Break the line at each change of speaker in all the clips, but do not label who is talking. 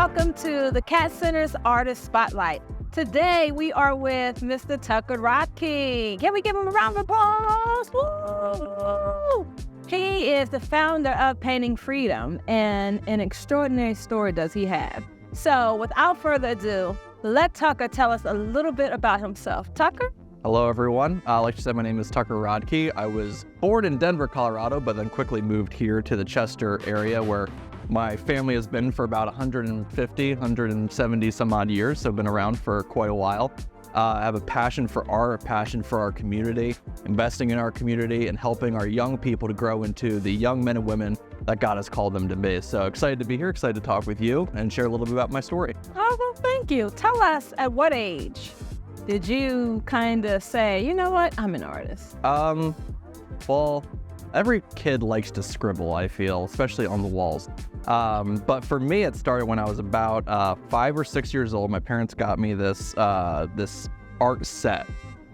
welcome to the CAAT Center's Artist Spotlight. Today we are with Mr. Tucker Rodkey. Can we give him a round of applause? Woo! He is the founder of Painting Freedom, and an extraordinary story does he have. So without further ado, let Tucker tell us a little bit about himself. Tucker?
Hello, everyone. Like you said, my name is Tucker Rodkey. I was born in Denver, Colorado, but then quickly moved here to the Chester area where my family has been for about 170 some odd years, so I've been around for quite a while. I have a passion for art, a passion for our community, investing in our community, and helping our young people to grow into the young men and women that God has called them to be. So excited to be here, excited to talk with you and share a little bit about my story.
Oh, well, thank you. Tell us, at what age did you kind of say, you know what, I'm an artist?
Well, every kid likes to scribble, I feel, especially on the walls. But for me, it started when I was about 5 or 6 years old. My parents got me this art set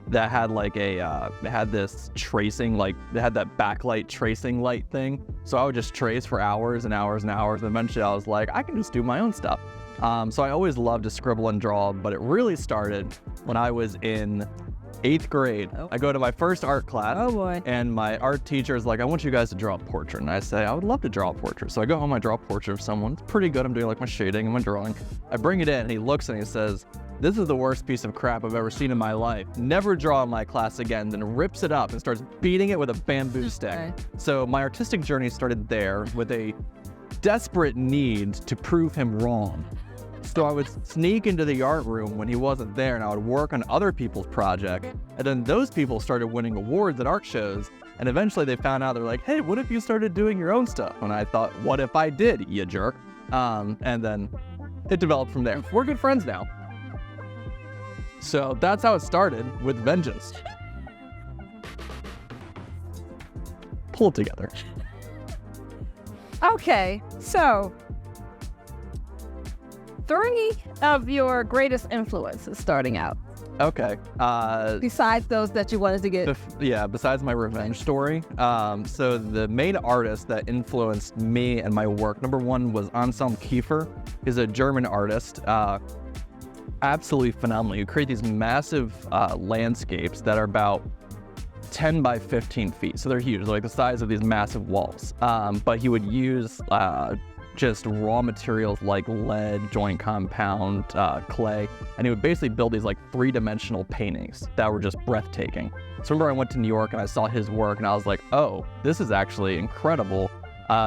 that had like it had this tracing, like it had that backlight tracing light thing. So I would just trace for hours and hours and hours. And eventually I was like, I can just do my own stuff. So I always loved to scribble and draw, but it really started when I was in 8th grade. I go to my first art class.
Oh boy.
And my art teacher is like, I want you guys to draw a portrait. And I say, I would love to draw a portrait. So I go home, I draw a portrait of someone. It's pretty good. I'm doing like my shading and my drawing. I bring it in and he looks and he says, this is the worst piece of crap I've ever seen in my life. Never draw in my class again. Then rips it up and starts beating it with a bamboo stick.
Okay.
So my artistic journey started there with a desperate need to prove him wrong. So I would sneak into the art room when he wasn't there and I would work on other people's projects. And then those people started winning awards at art shows. And eventually they found out, they're like, hey, what if you started doing your own stuff? And I thought, what if I did, you jerk? And then it developed from there. We're good friends now. So that's how it started, with vengeance. Pull it together.
Okay, so 3 of your greatest influences starting out.
Okay.
Besides those that you wanted to get.
Besides my revenge story. So the main artist that influenced me and my work, number one was Anselm Kiefer. He's a German artist. Absolutely phenomenal. You create these massive landscapes that are about 10 by 15 feet. So they're huge, they're like the size of these massive walls. But he would use just raw materials like lead, joint compound, clay, and he would basically build these like 3-dimensional paintings that were just breathtaking. So remember I went to New York and I saw his work and I was like, oh, this is actually incredible,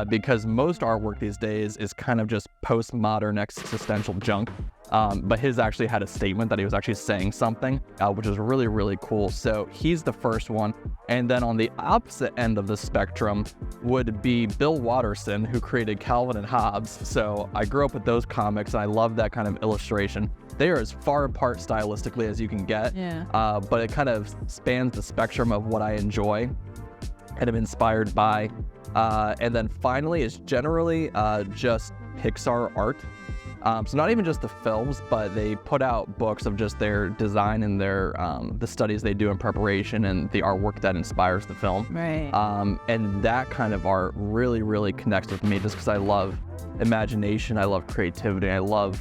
because most artwork these days is kind of just postmodern existential junk. But his actually had a statement that he was actually saying something, which is really, really cool. So he's the first one. And then on the opposite end of the spectrum would be Bill Watterson, who created Calvin and Hobbes. So I grew up with those comics and I love that kind of illustration. They are as far apart stylistically as you can get, but it kind of spans the spectrum of what I enjoy and am inspired by. And then finally is generally just Pixar art. So not even just the films, but they put out books of just their design and their the studies they do in preparation and the artwork that inspires the film.
Right.
And that kind of art really, really connects with me just because I love imagination, I love creativity, I love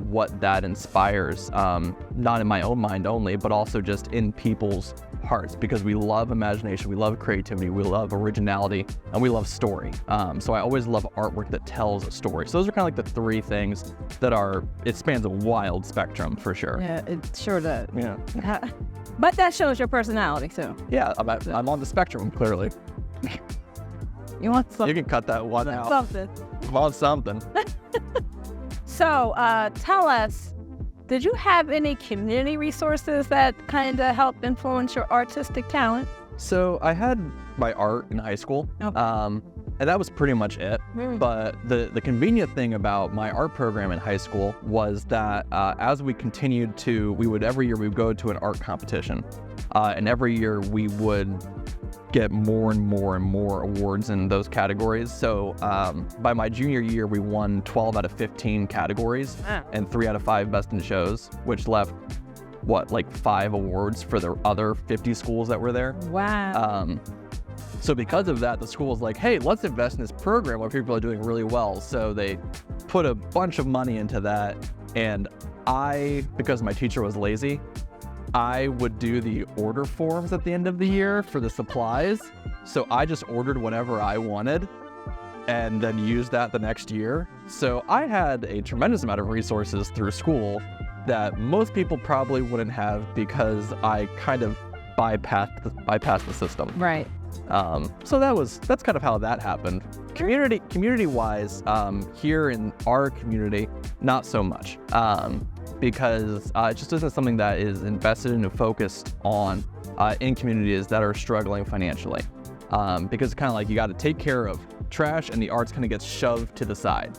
what that inspires, not in my own mind only, but also just in people's hearts, because we love imagination, we love creativity, we love originality, and we love story. So I always love artwork that tells a story. So those are kind of like the 3 things that it spans a wild spectrum for sure.
Yeah, it sure does.
Yeah.
But that shows your personality too.
Yeah, I'm on the spectrum, clearly.
You want something?
You can cut that one out.
Something.
I want something.
So tell us, did you have any community resources that kind of helped influence your artistic talent?
So I had my art in high school, and that was pretty much it. But the convenient thing about my art program in high school was that as we continued every year we would go to an art competition, and every year we would get more and more and more awards in those categories. So by my junior year, we won 12 out of 15 categories and 3 out of 5 best in shows, which left, like 5 awards for the other 50 schools that were there.
Wow.
So because of that, the school was like, hey, let's invest in this program where people are doing really well. So they put a bunch of money into that. And because my teacher was lazy, I would do the order forms at the end of the year for the supplies. So I just ordered whatever I wanted and then used that the next year. So I had a tremendous amount of resources through school that most people probably wouldn't have because I kind of bypassed the system.
Right.
So that's kind of how that happened. Community-wise, here in our community, not so much, because it just isn't something that is invested in and focused on in communities that are struggling financially. Because it's kind of like you got to take care of trash and the arts kind of gets shoved to the side.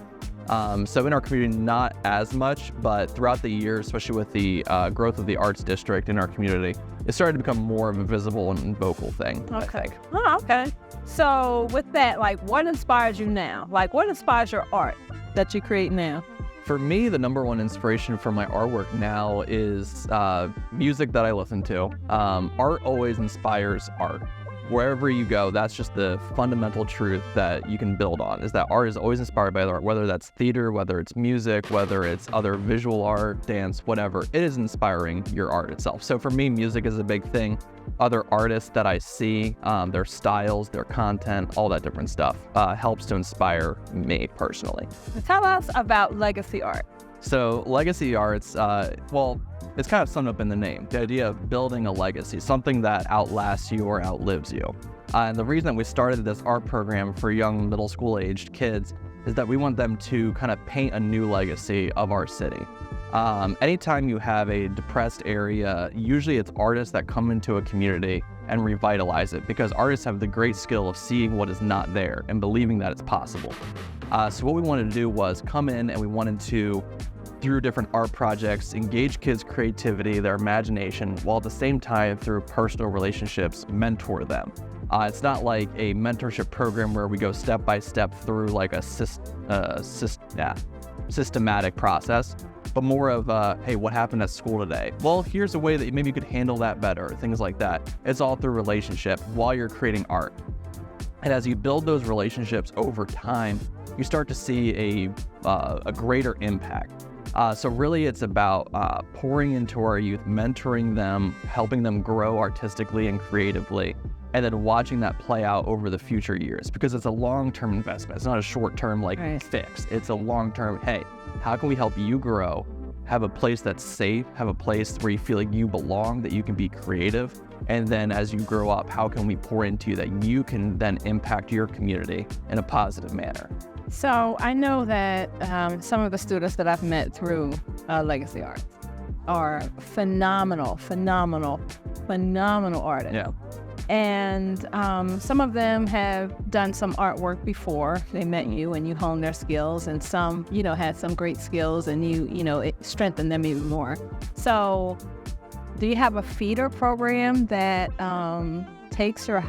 So in our community, not as much, but throughout the years, especially with the growth of the arts district in our community, it started to become more of a visible and vocal thing, I think.
Oh, okay. So with that, like, what inspires you now? Like, what inspires your art that you create now?
For me, the number one inspiration for my artwork now is music that I listen to. Art always inspires art. Wherever you go, that's just the fundamental truth that you can build on, is that art is always inspired by art, whether that's theater, whether it's music, whether it's other visual art, dance, whatever. It is inspiring your art itself. So for me, music is a big thing. Other artists that I see, their styles, their content, all that different stuff helps to inspire me personally.
Tell us about legacy art.
So legacy arts, it's kind of summed up in the name, the idea of building a legacy, something that outlasts you or outlives you. And the reason that we started this art program for young middle school aged kids is that we want them to kind of paint a new legacy of our city. Anytime you have a depressed area, usually it's artists that come into a community and revitalize it, because artists have the great skill of seeing what is not there and believing that it's possible. So what we wanted to do was come in and we wanted to, through different art projects, engage kids' creativity, their imagination, while at the same time, through personal relationships, mentor them. It's not like a mentorship program where we go step by step through like a systematic process, but more of, hey, what happened at school today? Well, here's a way that maybe you could handle that better, things like that. It's all through relationship while you're creating art. And as you build those relationships over time, you start to see a greater impact. So really it's about pouring into our youth, mentoring them, helping them grow artistically and creatively, and then watching that play out over the future years, because it's a long-term investment. It's not a short-term fix. It's a long-term, hey, how can we help you grow, have a place that's safe, have a place where you feel like you belong, that you can be creative, and then as you grow up, how can we pour into you that you can then impact your community in a positive manner?
So I know that some of the students that I've met through Legacy Arts are phenomenal artists.
Yeah.
And some of them have done some artwork before they met you and you honed their skills, and some, had some great skills and it strengthened them even more. So do you have a feeder program that takes your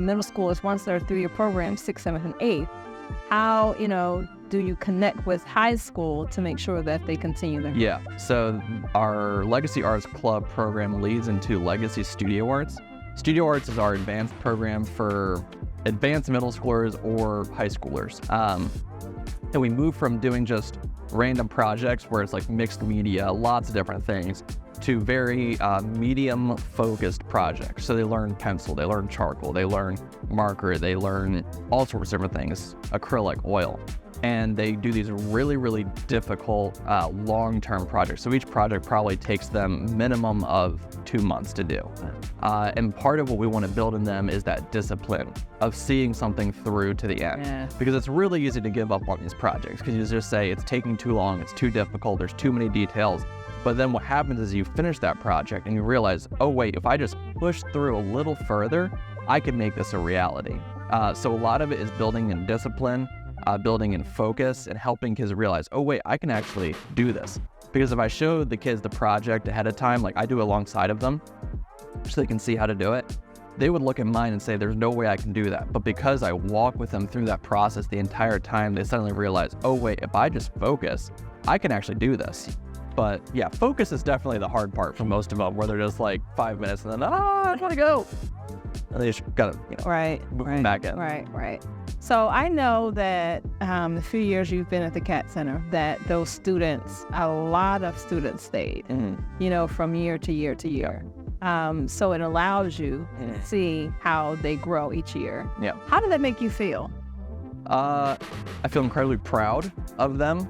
middle schoolers, once they're through your program, 6th, 7th, and 8th? How, do you connect with high school to make sure that they continue their...
Yeah, so our Legacy Arts Club program leads into Legacy Studio Arts. Studio Arts is our advanced program for advanced middle schoolers or high schoolers. And we move from doing just random projects where it's like mixed media, lots of different things, to very medium-focused projects. So they learn pencil, they learn charcoal, they learn marker, they learn all sorts of different things, acrylic, oil. And they do these really, really difficult long-term projects. So each project probably takes them minimum of 2 months to do. And part of what we want to build in them is that discipline of seeing something through to the end.
Yeah.
Because it's really easy to give up on these projects, because you just say it's taking too long, it's too difficult, there's too many details. But then what happens is you finish that project and you realize, oh wait, if I just push through a little further, I can make this a reality. So a lot of it is building in discipline, building in focus, and helping kids realize, oh wait, I can actually do this. Because if I showed the kids the project ahead of time, like I do alongside of them, so they can see how to do it, they would look at mine and say, there's no way I can do that. But because I walk with them through that process the entire time, they suddenly realize, oh wait, if I just focus, I can actually do this. But yeah, focus is definitely the hard part for most of them, where they're just like 5 minutes and then, I want to go. They just gotta, move them back in.
Right. So I know that the few years you've been at the CAAT Center, that those students, a lot of students stayed, from year to year to year. So it allows you to see how they grow each year.
Yeah.
How did that make you feel?
I feel incredibly proud of them.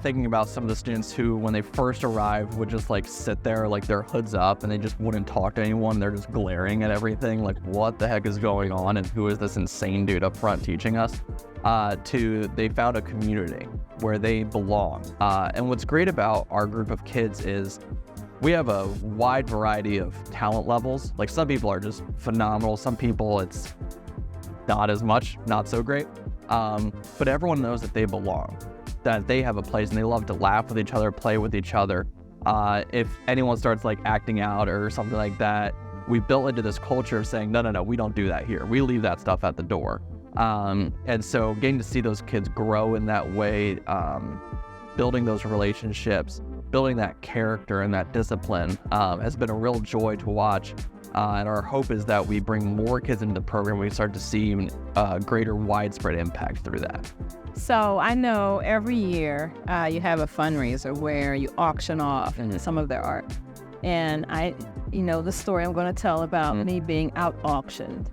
Thinking about some of the students who, when they first arrived, would just like sit there, like their hoods up, and they just wouldn't talk to anyone. They're just glaring at everything, like what the heck is going on, and who is this insane dude up front teaching us? To they found a community where they belong. And what's great about our group of kids is we have a wide variety of talent levels. Like some people are just phenomenal. Some people it's not as much, not so great. But everyone knows that they belong, that they have a place, and they love to laugh with each other, play with each other. If anyone starts like acting out or something like that, we built into this culture of saying, no, we don't do that here. We leave that stuff at the door. And so getting to see those kids grow in that way, building those relationships, building that character and that discipline has been a real joy to watch. And our hope is that we bring more kids into the program. We start to see even greater widespread impact through that.
So I know every year you have a fundraiser where you auction off some of their art. And the story I'm going to tell about me being out auctioned.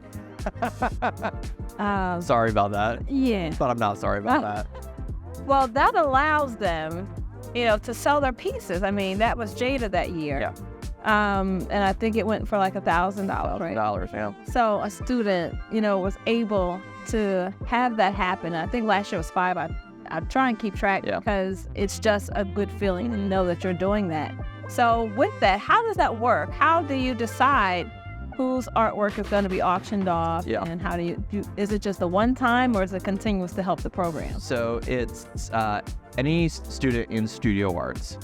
Sorry about that.
Yeah.
But I'm not sorry about that.
Well, that allows them, to sell their pieces. I mean, that was Jada that year.
Yeah.
And I think it went for like $1,000, right?
$1,000, yeah.
So a student, was able to have that happen. I think last year was $5. I try and keep track because it's just a good feeling to know that you're doing that. So with that, how does that work? How do you decide whose artwork is going to be auctioned off?
Yeah.
And how do you is it just a one time, or is it continuous to help the program?
So it's any student in studio arts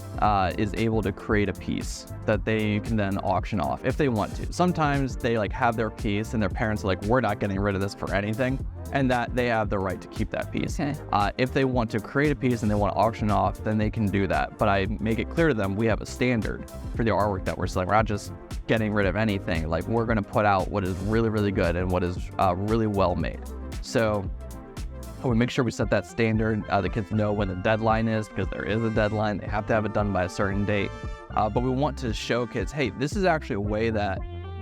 is able to create a piece that they can then auction off if they want to. Sometimes they like have their piece and their parents are like, we're not getting rid of this for anything, and that they have the right to keep that piece.
Okay.
If they want to create a piece and they want to auction off, then they can do that. But I make it clear to them we have a standard for the artwork that we're selling. We're not just getting rid of anything. Like we're going to put out what is really, really good and what is really well made. So we make sure we set that standard. The kids know when the deadline is, because there is a deadline. They have to have it done by a certain date. But we want to show kids, hey, this is actually a way that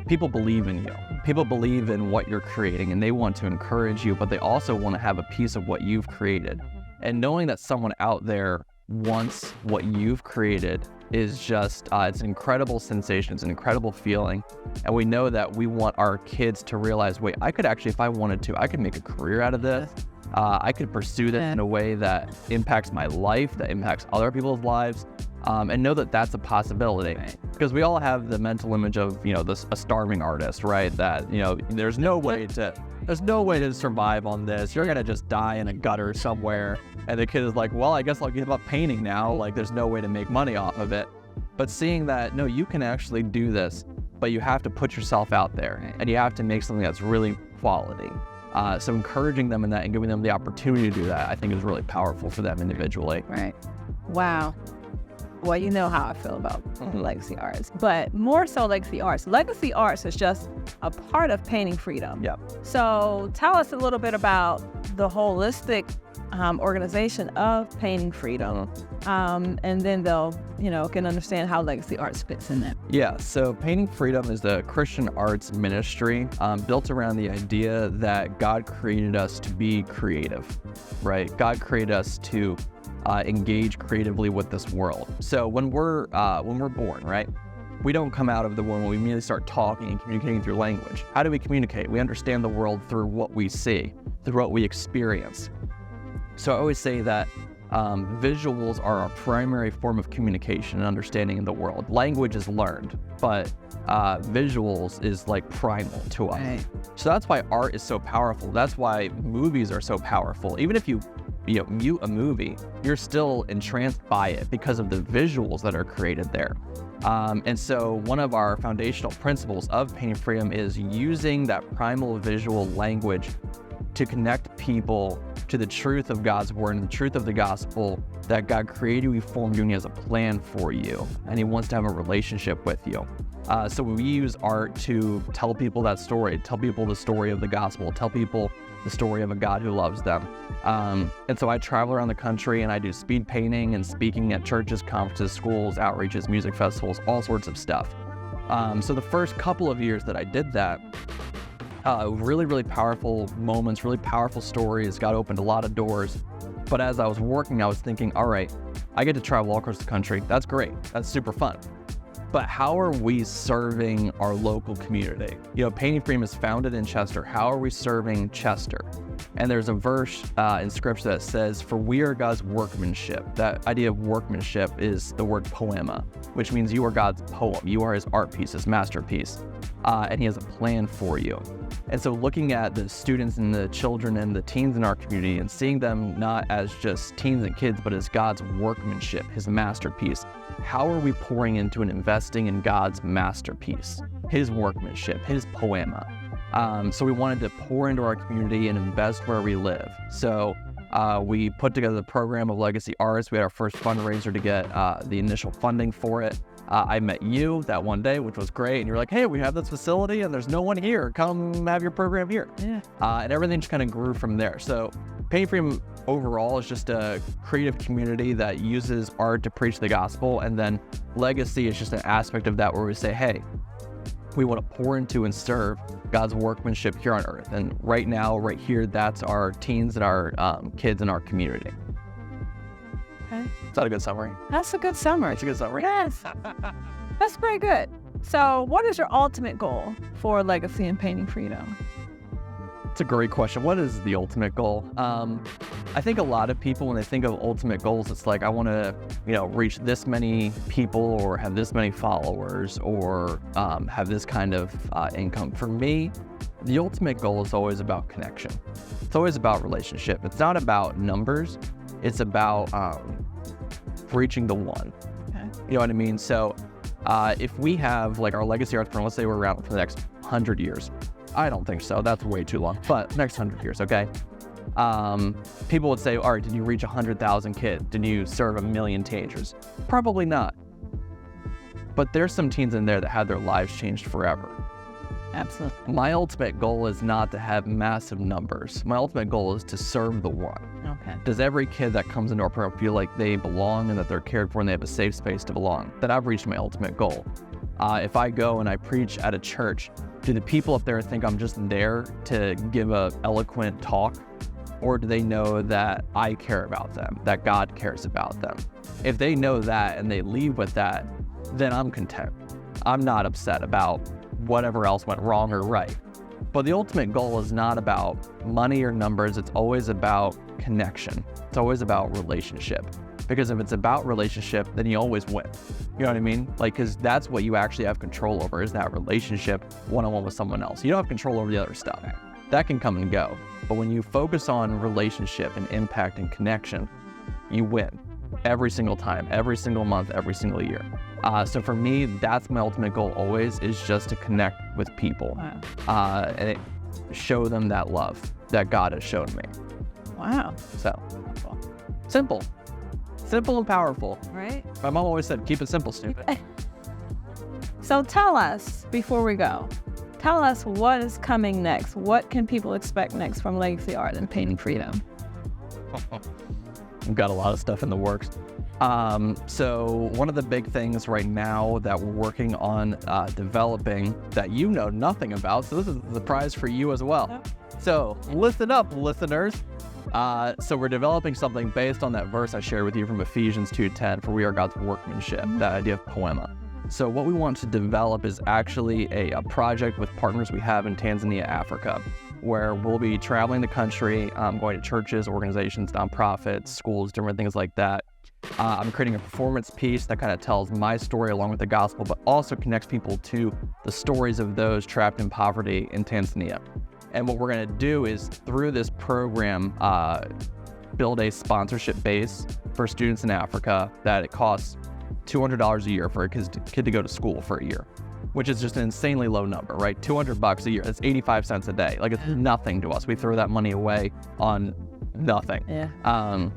people believe in you. People believe in what you're creating, and they want to encourage you, but they also want to have a piece of what you've created. And knowing that someone out there wants what you've created is just, it's an incredible sensation. It's an incredible feeling. And we know that we want our kids to realize, wait, I could actually, if I wanted to, I could make a career out of this. I could pursue this in a way that impacts my life, that impacts other people's lives, and know that that's a possibility. Right. Because we all have the mental image of, a starving artist, right? That, there's no way to survive on this. You're going to just die in a gutter somewhere. And the kid is like, well, I guess I'll give up painting now. Like, there's no way to make money off of it. But seeing that, no, you can actually do this, but you have to put yourself out there, and you have to make something that's really quality. So encouraging them in that and giving them the opportunity to do that, I think is really powerful for them individually.
Right. Wow. Well, you know how I feel about legacy arts, but more so legacy arts. Legacy arts is just a part of painting freedom.
Yep.
So tell us a little bit about the holistic organization of painting freedom, and then they'll, can understand how legacy arts fits in that.
Yeah, so Painting Freedom is a Christian arts ministry built around the idea that God created us to be creative, right? God created us to engage creatively with this world. So when we're born, right, we don't come out of the womb and we immediately start talking and communicating through language. How do we communicate? We understand the world through what we see, through what we experience. So I always say that visuals are our primary form of communication and understanding in the world. Language is learned, but visuals is like primal to us. Right. So that's why art is so powerful. That's why movies are so powerful. Even if you mute a movie, you're still entranced by it because of the visuals that are created there. And so one of our foundational principles of Painting Freedom is using that primal visual language to connect people to the truth of God's word and the truth of the gospel, that God created you, He formed you, and He has a plan for you, and He wants to have a relationship with you. So we use art to tell people that story, tell people the story of the gospel, tell people the story of a God who loves them. And so I travel around the country and I do speed painting and speaking at churches, conferences, schools, outreaches, music festivals, all sorts of stuff. So the first couple of years that I did that, really, really powerful moments, really powerful stories, God opened a lot of doors. But as I was working, I was thinking, all right, I get to travel all across the country. That's great. That's super fun. But how are we serving our local community? Painting Freedom is founded in Chester. How are we serving Chester? And there's a verse in scripture that says, for we are God's workmanship. That idea of workmanship is the word poema, which means you are God's poem. You are His art piece, His masterpiece. And He has a plan for you. And so looking at the students and the children and the teens in our community and seeing them not as just teens and kids, but as God's workmanship, His masterpiece, how are we pouring into and investing in God's masterpiece, His workmanship, His poema? So we wanted to pour into our community and invest where we live. So we put together the program of Legacy Artists. We had our first fundraiser to get the initial funding for it. I met you that one day, which was great. And you're like, hey, we have this facility and there's no one here. Come have your program here. Yeah. And everything just kind of grew from there. So Painting Freedom overall is just a creative community that uses art to preach the gospel. And then Legacy is just an aspect of that where we say, hey, we want to pour into and serve God's workmanship here on earth. And right now, right here, that's our teens and our kids in our community.
Okay.
Is that a good summary?
That's a good summary.
It's a good summary?
Yes. That's pretty good. So what is your ultimate goal for Legacy and Painting Freedom?
It's a great question. What is the ultimate goal? I think a lot of people, when they think of ultimate goals, it's like, I want to, reach this many people or have this many followers or have this kind of income. For me, the ultimate goal is always about connection. It's always about relationship. It's not about numbers. It's about reaching the one. Okay. You know what I mean? So if we have like our Legacy Arts program, let's say we're around for the next 100 years. I don't think so. That's way too long. But next 100 years, okay? People would say, all right, did you reach 100,000 kids? Did you serve 1 million teenagers? Probably not. But there's some teens in there that had their lives changed forever.
Absolutely.
My ultimate goal is not to have massive numbers. My ultimate goal is to serve the one.
Okay.
Does every kid that comes into our program feel like they belong and that they're cared for and they have a safe space to belong? Then I've reached my ultimate goal. If I go and I preach at a church, do the people up there think I'm just there to give an eloquent talk? Or do they know that I care about them, that God cares about them? If they know that and they leave with that, then I'm content. I'm not upset about whatever else went wrong or right. But the ultimate goal is not about money or numbers. It's always about connection. It's always about relationship. Because if it's about relationship, then you always win. You know what I mean? Because that's what you actually have control over, is that relationship one-on-one with someone else. You don't have control over the other stuff. That can come and go. But when you focus on relationship and impact and connection, you win every single time, every single month, every single year. So for me, that's my ultimate goal always, is just to connect with people. Wow. And show them that love that God has shown me.
Wow.
So, simple. Simple and powerful.
Right.
My mom always said, keep it simple, stupid.
So tell us, before we go, tell us what is coming next. What can people expect next from Legacy Art and Painting Freedom?
We've got a lot of stuff in the works. So one of the big things right now that we're working on developing that you know nothing about, so this is a surprise for you as well. Yep. So listen up, listeners. So we're developing something based on that verse I shared with you from Ephesians 2:10, for we are God's workmanship, that idea of poema. So what we want to develop is actually a project with partners we have in Tanzania, Africa, where we'll be traveling the country, going to churches, organizations, nonprofits, schools, different things like that. I'm creating a performance piece that kind of tells my story along with the gospel, but also connects people to the stories of those trapped in poverty in Tanzania. And what we're going to do is, through this program, build a sponsorship base for students in Africa that it costs $200 a year for a kid to go to school for a year. which is just an insanely low number, right? $200 a year, that's 85 cents a day. Like, it's nothing to us. We throw that money away on nothing.
Yeah.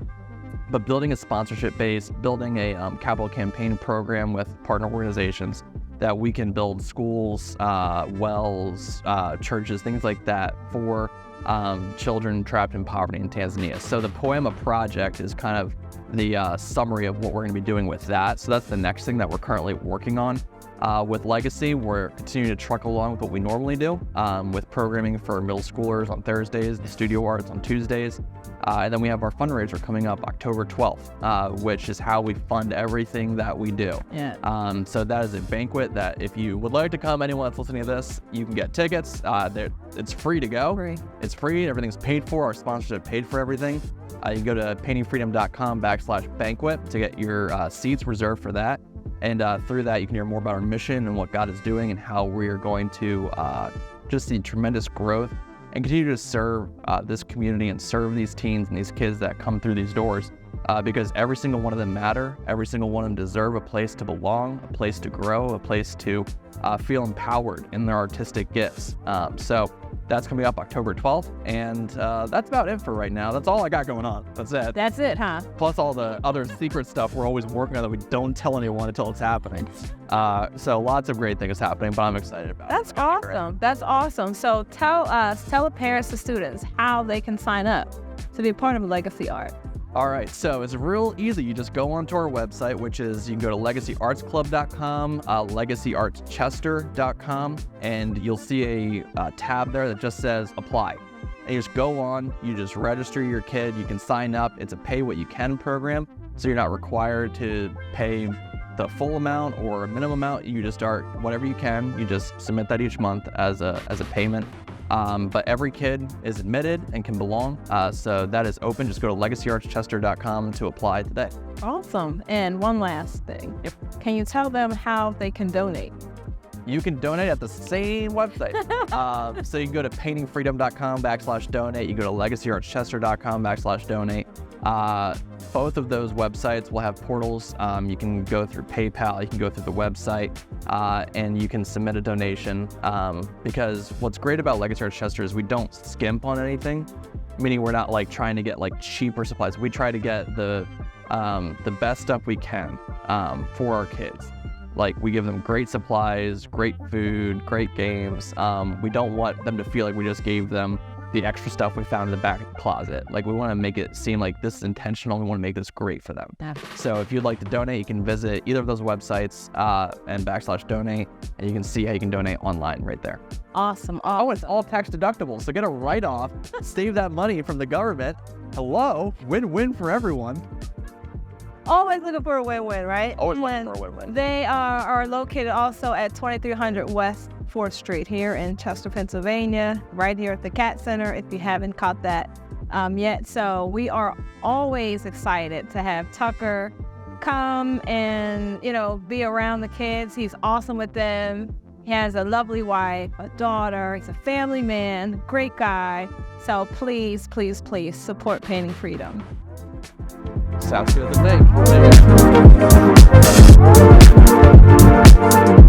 But building a sponsorship base, building a capital campaign program with partner organizations that we can build schools, wells, churches, things like that for children trapped in poverty in Tanzania. So the Poema project is kind of the summary of what we're going to be doing with that. So that's the next thing that we're currently working on. With Legacy, we're continuing to truck along with what we normally do, with programming for middle schoolers on Thursdays, the studio arts on Tuesdays. And then we have our fundraiser coming up October 12th, which is how we fund everything that we do.
Yeah.
So that is a banquet that if you would like to come, anyone that's listening to this, you can get tickets. It's free to go. It's free. Everything's paid for. Our sponsorship paid for everything. You can go to paintingfreedom.com/banquet to get your seats reserved for that. And through that, you can hear more about our mission and what God is doing and how we are going to just see tremendous growth and continue to serve this community and serve these teens and these kids that come through these doors, because every single one of them matter. Every single one of them deserve a place to belong, a place to grow, a place to feel empowered in their artistic gifts. So that's coming up October 12th, and that's about it for right now. That's all I got going on. That's it.
That's it, huh?
Plus all the other secret stuff we're always working on that we don't tell anyone until it's happening. So lots of great things happening, but I'm excited about it.
That's awesome. That's awesome. So tell the parents, the students, how they can sign up to be a part of Legacy Art.
All right, so it's real easy. You just go onto our website, which is, you can go to legacyartsclub.com, legacyartschester.com, and you'll see a tab there that just says apply. And you just go on, you just register your kid, you can sign up. It's a pay what you can program, so you're not required to pay the full amount or a minimum amount. You just start whatever you can. You just submit that each month as a payment. But every kid is admitted and can belong. So that is open. Just go to legacyartschester.com to apply today.
Awesome. And one last thing.
Yep.
Can you tell them how they can donate?
You can donate at the same website. So you can go to paintingfreedom.com/donate. You go to legacyartschester.com/donate. Both of those websites will have portals. You can go through PayPal, you can go through the website, and you can submit a donation. Because what's great about Legacy Arts Chester is we don't skimp on anything, meaning we're not like trying to get like cheaper supplies. We try to get the best stuff we can for our kids. Like, we give them great supplies, great food, great games. We don't want them to feel like we just gave them the extra stuff we found in the back closet. Like, we want to make it seem like this is intentional. We want to make this great for them. So if you'd like to donate, you can visit either of those websites and /donate, and you can see how you can donate online right there.
Awesome.
Oh, it's all tax deductible, so get a write-off, save that money from the government. Hello, win-win for everyone.
Always looking for a win-win, right?
Always looking for a win-win.
They are located also at 2300 West 4th Street here in Chester, Pennsylvania, right here at the CAAT Center, if you haven't caught that yet. So we are always excited to have Tucker come and, be around the kids. He's awesome with them. He has a lovely wife, a daughter. He's a family man, great guy. So please, please, please support Painting Freedom.
Sounds good to me.